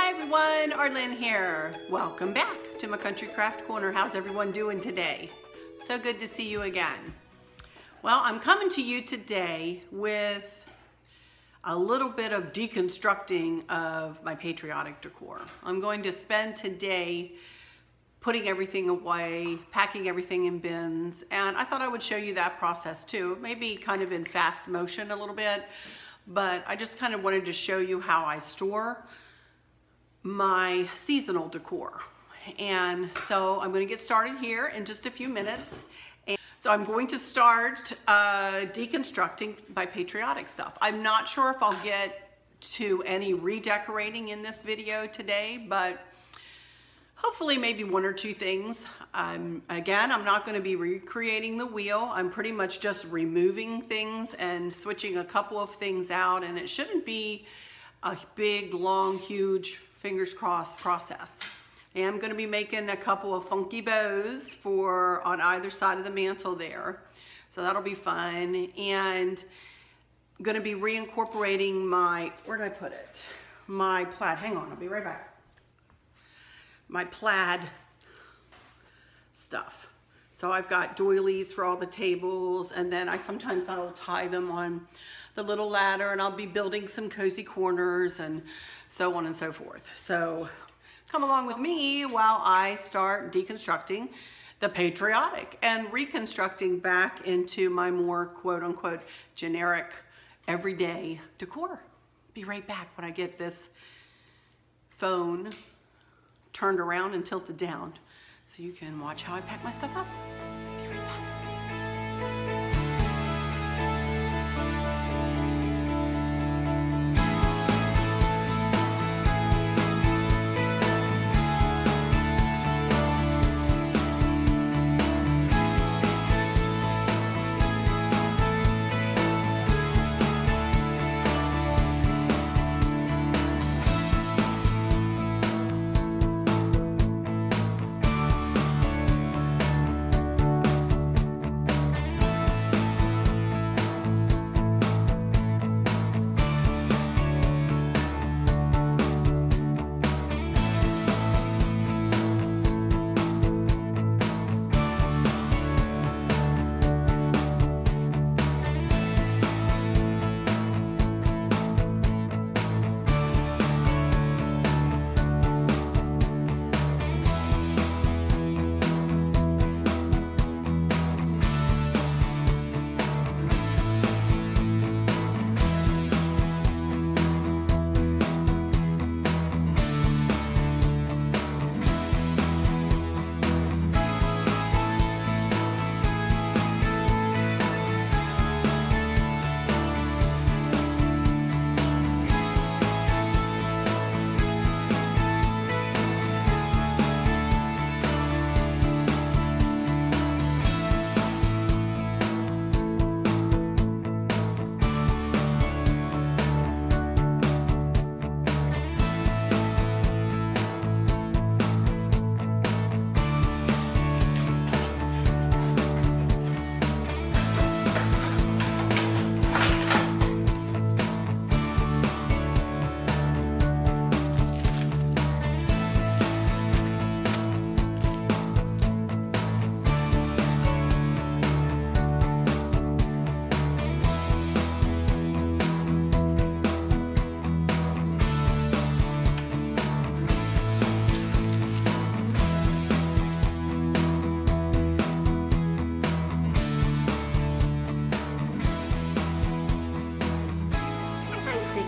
Hi everyone, Arlene here. Welcome back to my Country Craft Corner. How's everyone doing today? So good to see you again. Well, I'm coming to you today with a little bit of deconstructing of my Patriotic decor. I'm going to spend today putting everything away, packing everything in bins, and I thought I would show you that process too. Maybe kind of in fast motion a little bit, but I just kind of wanted to show you how I store my seasonal decor. And so I'm going to get started here in just a few minutes. And so I'm going to start deconstructing my Patriotic stuff. I'm not sure if I'll get to any redecorating in this video today, but hopefully maybe one or two things. Again, I'm not going to be recreating the wheel. I'm pretty much just removing things and switching a couple of things out, and it shouldn't be a big, long, huge, fingers crossed process. I am going to be making a couple of funky bows on either side of the mantle there, so that'll be fun. And I'm going to be reincorporating my, where did I put it? My plaid. Hang on, I'll be right back. My plaid stuff. So I've got doilies for all the tables, and then I'll tie them on the little ladder, and I'll be building some cozy corners and so on and so forth. So come along with me while I start deconstructing the Patriotic and reconstructing back into my more quote-unquote generic everyday decor. Be right back when I get this phone turned around and tilted down so you can watch how I pack my stuff up. Be right back.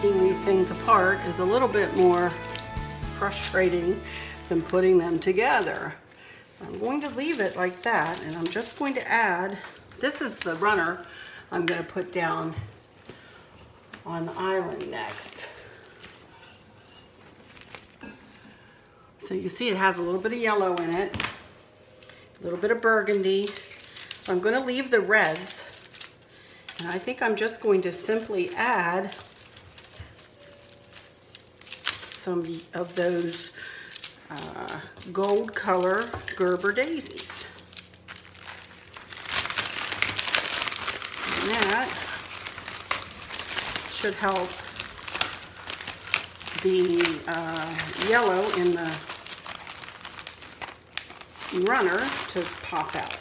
Taking these things apart is a little bit more frustrating than putting them together. I'm going to leave it like that, and I'm just going to add, this is the runner I'm going to put down on the island next. So you can see it has a little bit of yellow in it, a little bit of burgundy. So I'm going to leave the reds, and I think I'm just going to simply add some of those gold color Gerber daisies. And that should help the yellow in the runner to pop out.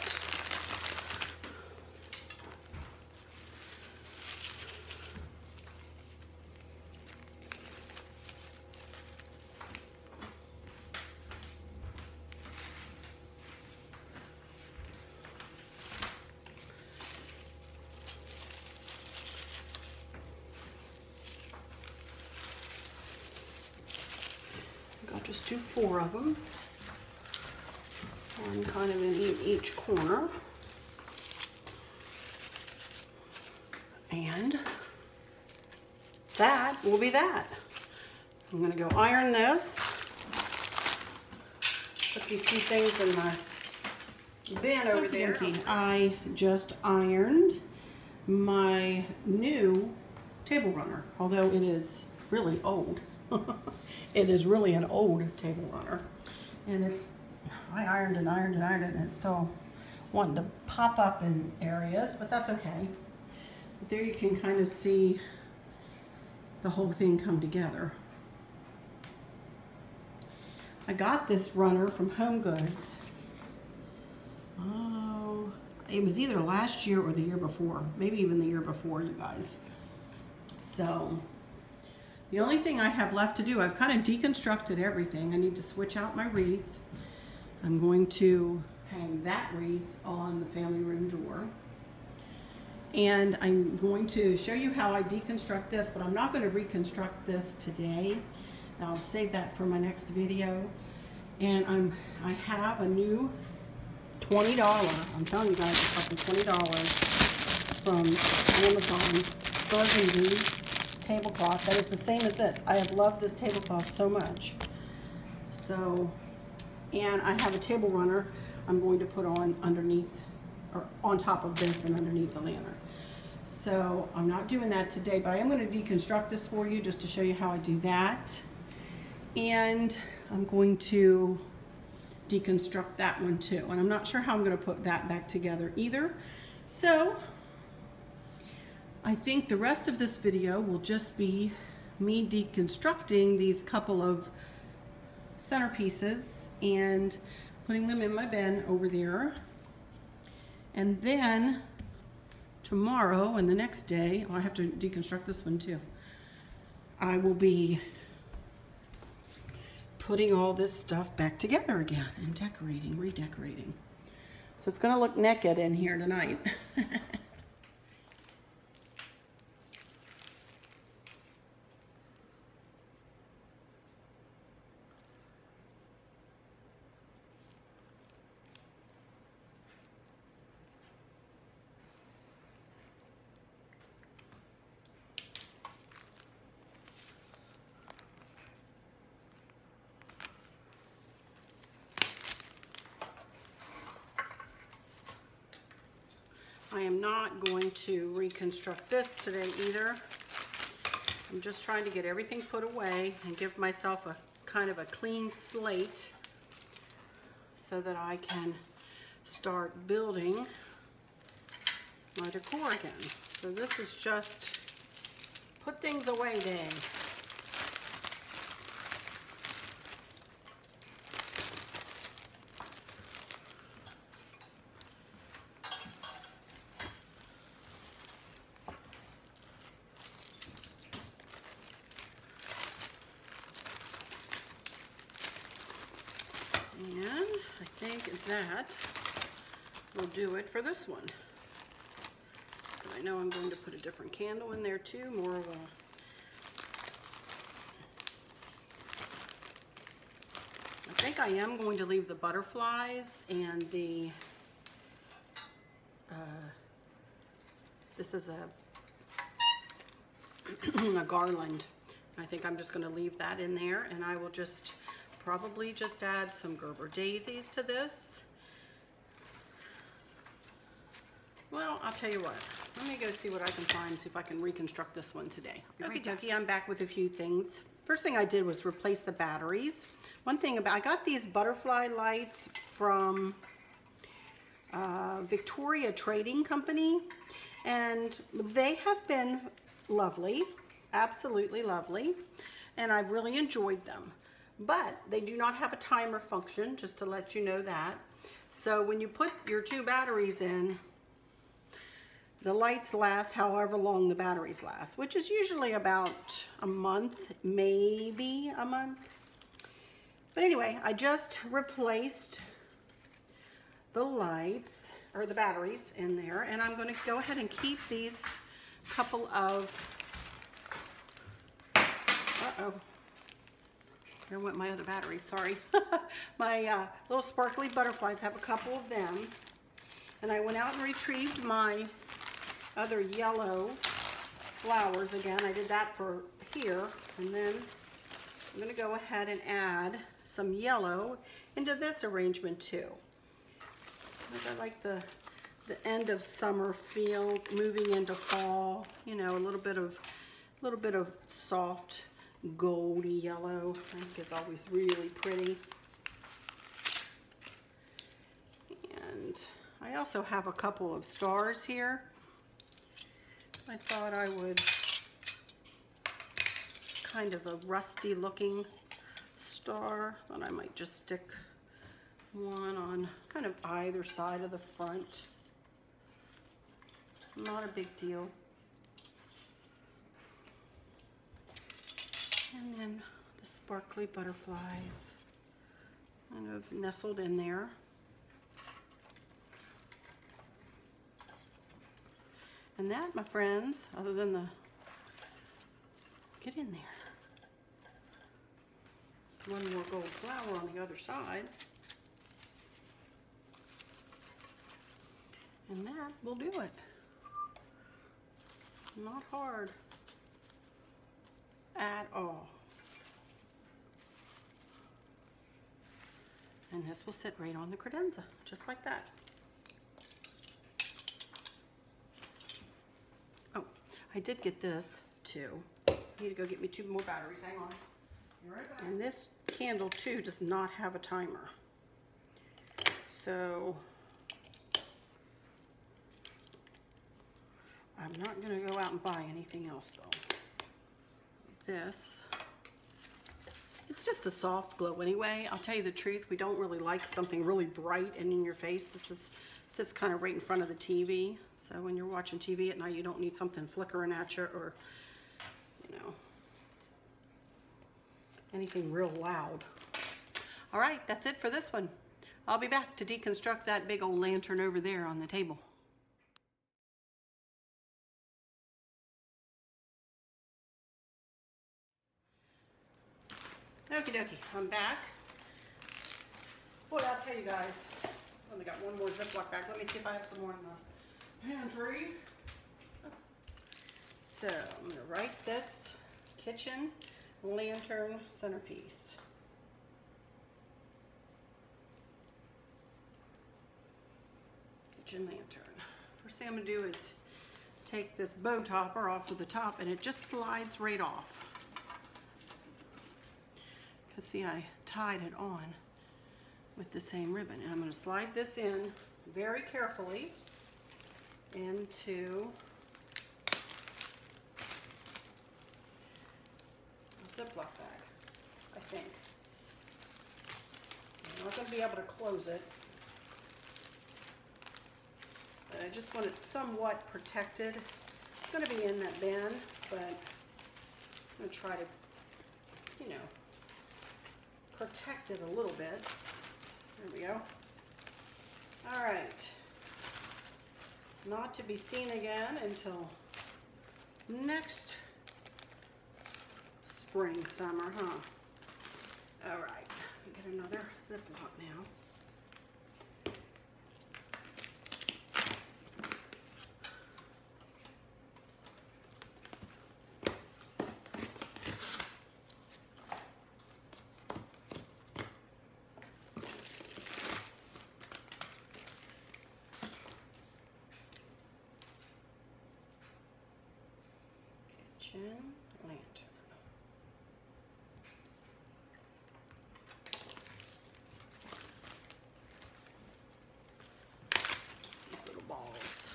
I'll just do 4 of them, one kind of in each corner. And that will be that. I'm going to go iron this. Put these 2 things in my bin over there. I just ironed my new table runner, although it is really old. It is really an old table runner, and I ironed and ironed and ironed it, and it's still wanting to pop up in areas, but that's okay. But there you can kind of see the whole thing come together. I got this runner from Home Goods. Oh, it was either last year or the year before, maybe even the year before, you guys. So the only thing I have left to do, I've kind of deconstructed everything. I need to switch out my wreath. I'm going to hang that wreath on the family room door. And I'm going to show you how I deconstruct this, but I'm not going to reconstruct this today. I'll save that for my next video. And I have a new $20, I'm telling you guys, it's fucking $20 from Amazon burgundy tablecloth that is the same as this. I have loved this tablecloth so much. So, and I have a table runner I'm going to put on underneath, or on top of this and underneath the lantern. So I'm not doing that today, but I am going to deconstruct this for you just to show you how I do that. And I'm going to deconstruct that one too. And I'm not sure how I'm going to put that back together either. So I think the rest of this video will just be me deconstructing these couple of centerpieces and putting them in my bin over there. And then tomorrow and the next day, I have to deconstruct this one too, I will be putting all this stuff back together again and decorating, redecorating. So it's going to look naked in here tonight. I am not going to reconstruct this today either. I'm just trying to get everything put away and give myself a kind of a clean slate so that I can start building my decor again. So this is just put things away day. And I think that will do it for this one. But I know I'm going to put a different candle in there too, more of a I think I am going to leave the butterflies and the this is a garland. I think I'm just going to leave that in there, and I will just probably just add some Gerber daisies to this. Well, I'll tell you what. Let me go see what I can find, see if I can reconstruct this one today. Okay, dokie, I'm back with a few things. First thing I did was replace the batteries. One thing about, I got these butterfly lights from Victoria Trading Company, and they have been lovely, absolutely lovely. and I've really enjoyed them. But they do not have a timer function, just to let you know that. So when you put your 2 batteries in, the lights last however long the batteries last, which is usually about a month, maybe a month. But anyway, I just replaced the lights, or the batteries in there, and I'm going to go ahead and keep these couple of, there went my other batteries, sorry. My little sparkly butterflies, have a couple of them. And I went out and retrieved my other yellow flowers again. I did that for here, and then I'm going to go ahead and add some yellow into this arrangement too. I like the end of summer feel, moving into fall. You know, a little bit of soft goldy yellow. I think is always really pretty. And I also have a couple of stars here. I thought I would, kind of a rusty looking star, and I might just stick one on kind of either side of the front. Not a big deal. And then the sparkly butterflies kind of nestled in there. And that, my friends, other than the, get in there. One more gold flower on the other side. And that will do it. Not hard at all. And this will sit right on the credenza, just like that. Oh, I did get this too. I need to go get me 2 more batteries, hang on. Be right back. And this candle too does not have a timer. So I'm not going to go out and buy anything else though. This, it's just a soft glow anyway. I'll tell you the truth, we don't really like something really bright and in your face. This sits kind of right in front of the TV. So when you're watching TV at night, you don't need something flickering at you or, you know, anything real loud. All right, that's it for this one. I'll be back to deconstruct that big old lantern over there on the table. Okie dokie, I'm back. Boy, I'll tell you guys, I've only got one more Ziploc bag. Let me see if I have some more in the pantry. So I'm going to write this kitchen lantern centerpiece. Kitchen lantern. First thing I'm going to do is take this bow topper off of the top, and it just slides right off. Because see, I tied it on with the same ribbon, and I'm going to slide this in very carefully into a Ziploc bag, I think. I'm not going to be able to close it, but I just want it somewhat protected. It's going to be in that bin, but I'm going to try to, you know, protect it a little bit. There we go. All right. Not to be seen again until next spring, summer, huh? All right. Get another Ziploc now. Lantern. These little balls.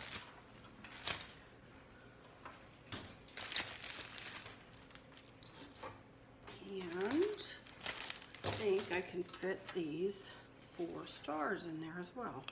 think I can fit these 4 stars in there as well.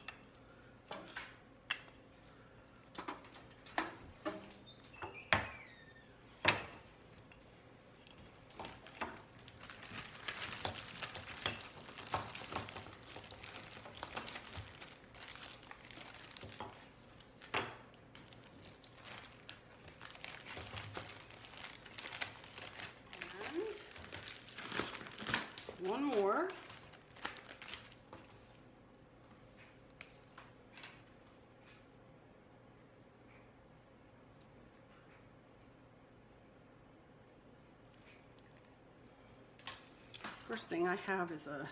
One more. First thing I have is a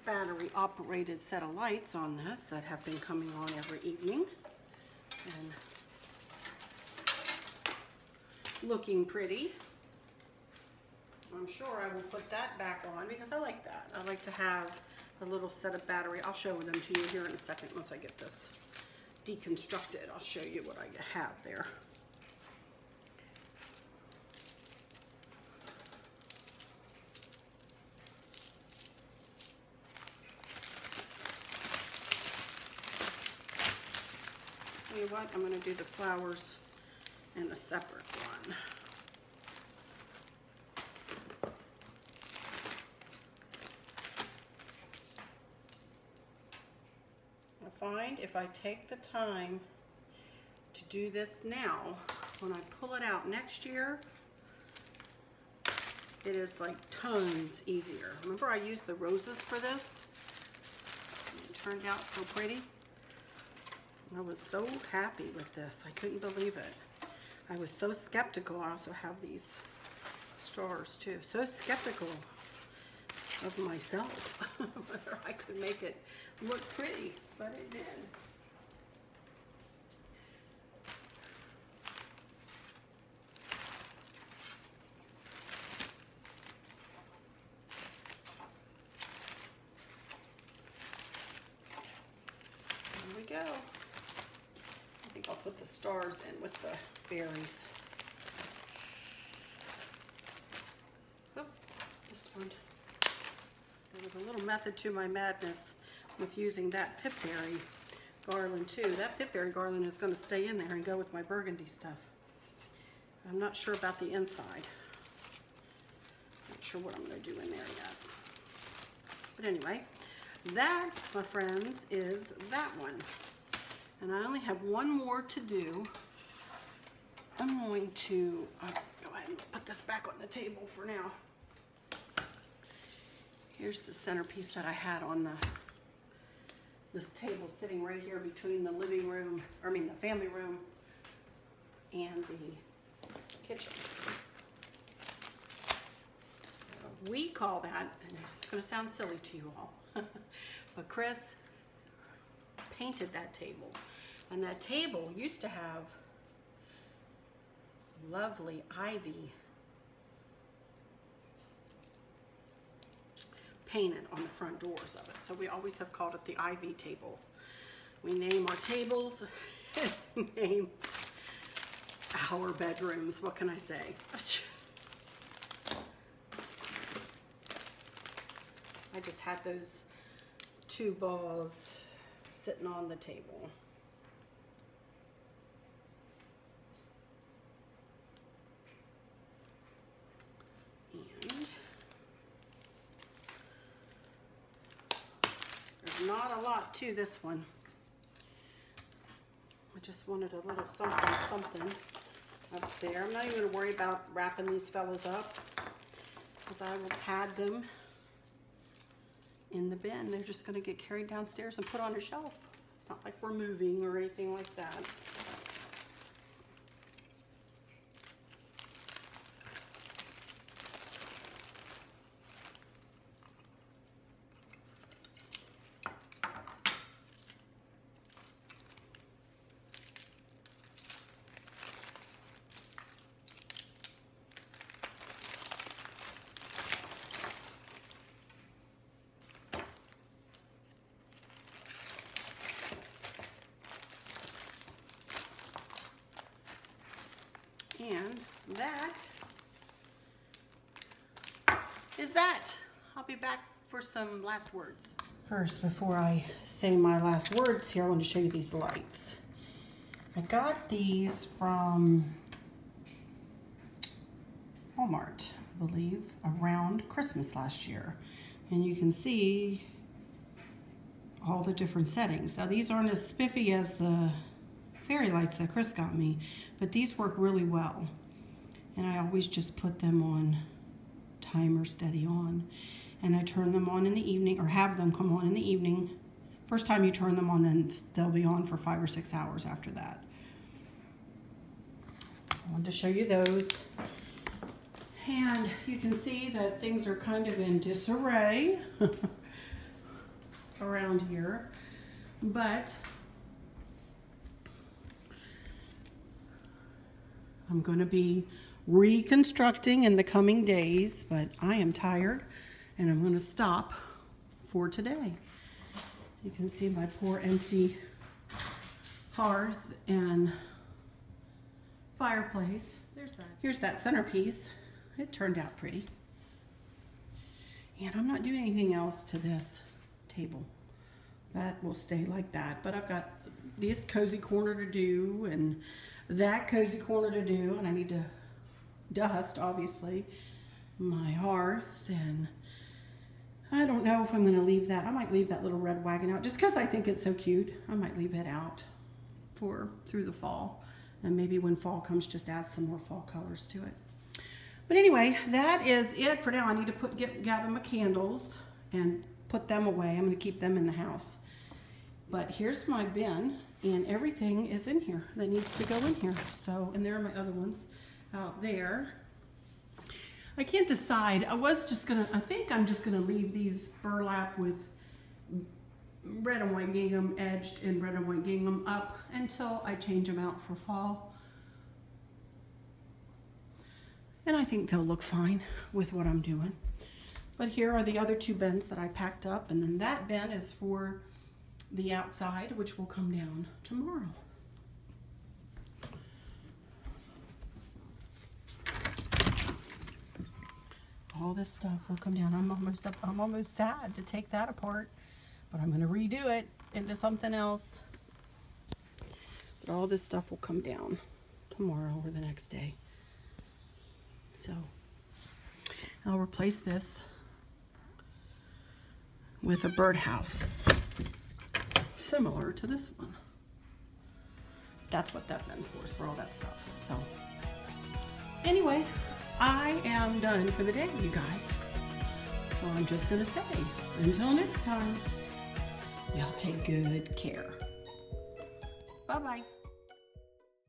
battery operated set of lights on this that have been coming on every evening and looking pretty. I'm sure I will put that back on because I like that. I like to have a little set of battery. I'll show them to you here in a second once I get this deconstructed. I'll show you what I have there. Tell you what, I'm going to do the flowers in a separate one. Find if I take the time to do this now, when I pull it out next year, it is like tons easier. Remember I used the roses for this? It turned out so pretty. I was so happy with this. I couldn't believe it. I was so skeptical. I also have these stars too. So skeptical of myself whether I could make it look pretty, but it did. There we go. I think I'll put the stars in with the berries. Oh, just one. There was a little method to my madness with using that pipberry garland too. That pipberry garland is going to stay in there and go with my burgundy stuff. I'm not sure about the inside. Not sure what I'm going to do in there yet. But anyway, that, my friends, is that one. And I only have one more to do. I'm going to go ahead and put this back on the table for now. Here's the centerpiece that I had on this table sitting right here between the living room, the family room and the kitchen. We call that, and it's going to sound silly to you all, but Chris painted that table. And that table used to have lovely ivy painted on the front doors of it. So we always have called it the ivy table. We name our tables and name our bedrooms. What can I say? I just had those 2 balls sitting on the table. And there's not a lot to this one. I just wanted a little something, something up there. I'm not even going to worry about wrapping these fellas up because I will pad them in the bin. They're just going to get carried downstairs and put on a shelf. It's not like we're moving or anything like that. And that is that. I'll be back for some last words. First, before I say my last words here, I want to show you these lights. I got these from Walmart, I believe, around Christmas last year. And you can see all the different settings. Now these aren't as spiffy as the fairy lights that Chris got me, but these work really well. And I always just put them on timer steady on. And I turn them on in the evening, or have them come on in the evening. First time you turn them on, then they'll be on for 5 or 6 hours after that. I wanted to show you those. And you can see that things are kind of in disarray around here. But I'm going to be reconstructing in the coming days, but I am tired. And I'm going to stop for today. You can see my poor empty hearth and fireplace. Here's that centerpiece. It turned out pretty. And I'm not doing anything else to this table. That will stay like that. But I've got this cozy corner to do and that cozy corner to do. And I need to dust, obviously, my hearth, and I don't know if I'm going to leave that. I might leave that little red wagon out just because I think it's so cute. I might leave it out through the fall. And maybe when fall comes, just add some more fall colors to it. But anyway, that is it for now. I need to gather my candles and put them away. I'm going to keep them in the house. But here's my bin, and everything is in here that needs to go in here. So, and there are my other ones out there. I can't decide. I think I'm just gonna leave these burlap with red and white gingham edged and red and white gingham up until I change them out for fall. And I think they'll look fine with what I'm doing. But here are the other 2 bins that I packed up, and then that bin is for the outside, which will come down tomorrow. All this stuff will come down. I'm almost sad to take that apart, but I'm going to redo it into something else. But all this stuff will come down tomorrow or the next day. So I'll replace this with a birdhouse similar to this one. That's what that bin's for, is for all that stuff. So anyway, I am done for the day, you guys. So I'm just going to say, until next time, y'all take good care. Bye-bye.